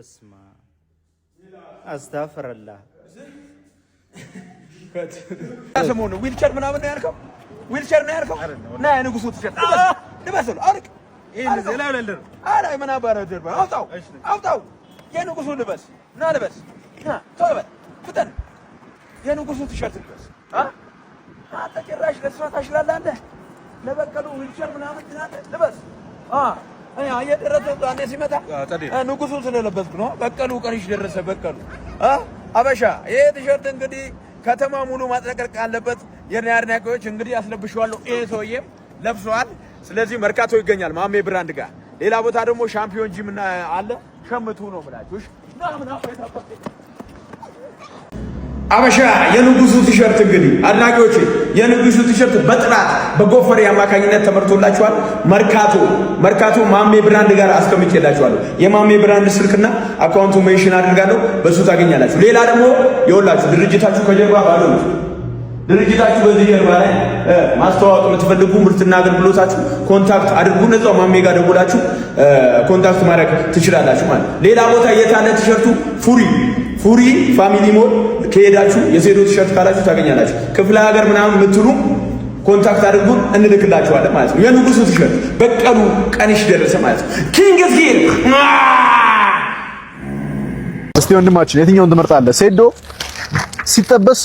በስማ አስተፈረላ ሰሞኑ ዊልቸር ምናምን ነው ያልከው? ዊልቸር ነው ያልከው? ና የንጉሱ ትሸጥ ልበስል አውልቅ። ይሄን ዘላ ለለር አረ ምን አባረ ደርባ አውጣው አውጣው። የንጉሱ ልበስ ና ልበስ ና ቶሎ በል ፍጠን። የንጉሱ ትሸጥ ልበስ አንተ ጭራሽ ለስራ ታሽላለህ አንተ። ለበቀሉ ዊልቸር ምናምን ትላለህ ልበስ እየደረሰው አንዴ ሲመጣ ንጉሱ ስለለበስኩ ነው። በቀሉ ቀንሽ ደረሰ በቀሉ አበሻ። ይሄ ቲሸርት እንግዲህ ከተማ ሙሉ ማጥለቅለቅ አለበት። የኔ አድናቂዎች እንግዲህ አስለብሽዋለሁ። ይሄ ሰውዬም ለብሷል። ስለዚህ መርካቶ ይገኛል ማሜ ብራንድ ጋር። ሌላ ቦታ ደግሞ ሻምፒዮን ጂም አለ። ሸምቱ ነው ብላችሁ እሺ። አበሻ የንጉሱ ቲሸርት እንግዲህ አድናቂዎች የንጉሱ ቲሸርት በጥራት በጎፈሬ አማካኝነት ተመርቶላችኋል። መርካቶ ማሜ ብራንድ ጋር አስቀምጬላችኋለሁ። የማሜ ብራንድ ስልክና አካውንቱ ሜንሽን አድርጋለሁ፣ በሱ ታገኛላችሁ። ሌላ ደግሞ ይኸውላችሁ ድርጅታችሁ ከጀርባ ባሉ ድርጅታችሁ በዚህ ጀርባ ላይ ማስተዋወቅ የምትፈልጉ ምርትና አገልግሎታችሁ ኮንታክት አድርጉ። እዛው ማሜ ጋር ደውላችሁ ኮንታክት ማድረግ ትችላላችሁ ማለት። ሌላ ቦታ የታለ ቲሸርቱ ፉሪ ፋሚሊ ሞል ከሄዳችሁ የሴዶ ቲሸርት ካላችሁ ታገኛላችሁ። ክፍለ ሀገር ምናምን የምትሉ ኮንታክት አድርጉን እንልክላችኋለን ማለት ነው። የንጉሱ ቲሸርት በቀሉ ቀንሽ ደረሰ ማለት ነው። ኪንግ ኢዝ ሂር። እስቲ ወንድማችን የትኛውን ትመርጣለህ? ሴዶ ሲጠበስ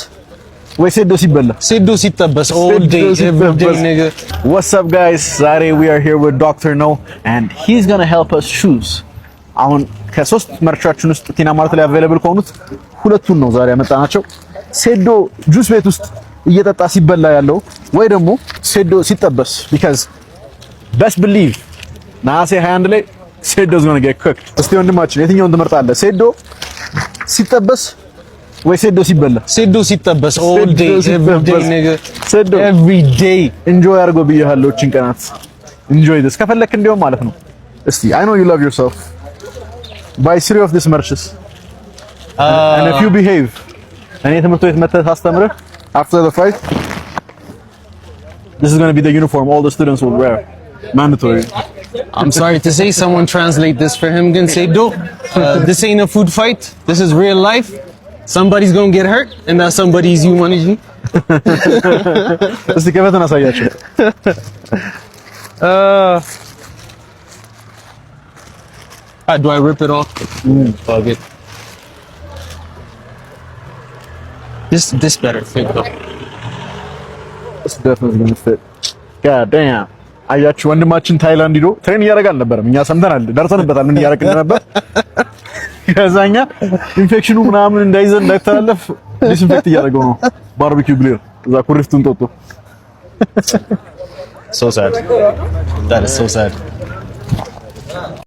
ወይ ሴዶ ሲበላ? ሴዶ ሲጠበስ all day every day nigga. What's up guys? ዛሬ we are here with Dr. No and he's going to help us choose. አሁን ከሶስት መርቻችን ውስጥ ቲና ማርት ላይ አቬሌብል ከሆኑት ሁለቱን ነው ዛሬ ያመጣናቸው። ሴዶ ጁስ ቤት ውስጥ እየጠጣ ሲበላ ያለው ወይ ደግሞ ሴዶ ሲጠበስ because best believe ናሴ 21 ላይ ሴዶ is going to get cooked. እስቲ ወንድማችን የትኛውን ትመርጣለህ? ሴዶ ሲጠበስ ወይ ሴዶ ሲበላ? ሴዶ ሲጠበስ all day every day nigga. ሴዶ every day enjoy አድርጎ ብዬሃለሁ። እቺን ቀናት enjoy this ከፈለክ እንዲያውም ማለት ነው። እስቲ I know you love yourself. Buy 3 of this merches. And if you behave እኔ ትምህርት ቤት መተህ ታስተምረህ after the fight this is going to be the uniform all the students will wear. Mandatory. I'm sorry to say someone translate this for him. Can say do this ain't a food fight. This is real life. Somebody's going to get hurt and that somebody's you managing. እስቲ ከፈተና አሳያችሁ። Do I rip it off? Fuck it. This better fit though. It's definitely going to fit. God damn. አያችሁ ወንድማችን ታይላንድ ሄዶ ትሬን እያደረገ አልነበረም። እኛ ሰምተናል፣ ደርሰንበታል ምን እያደረገ ነበር። ከዛኛ ኢንፌክሽኑ ምናምን እንዳይዘን እንዳይተላለፍ ዲስኢንፌክት እያደረገው ነው። ባርቢኪው ግሪል እዛ ኩሪፍቱን ጦጦ So sad. That is so sad.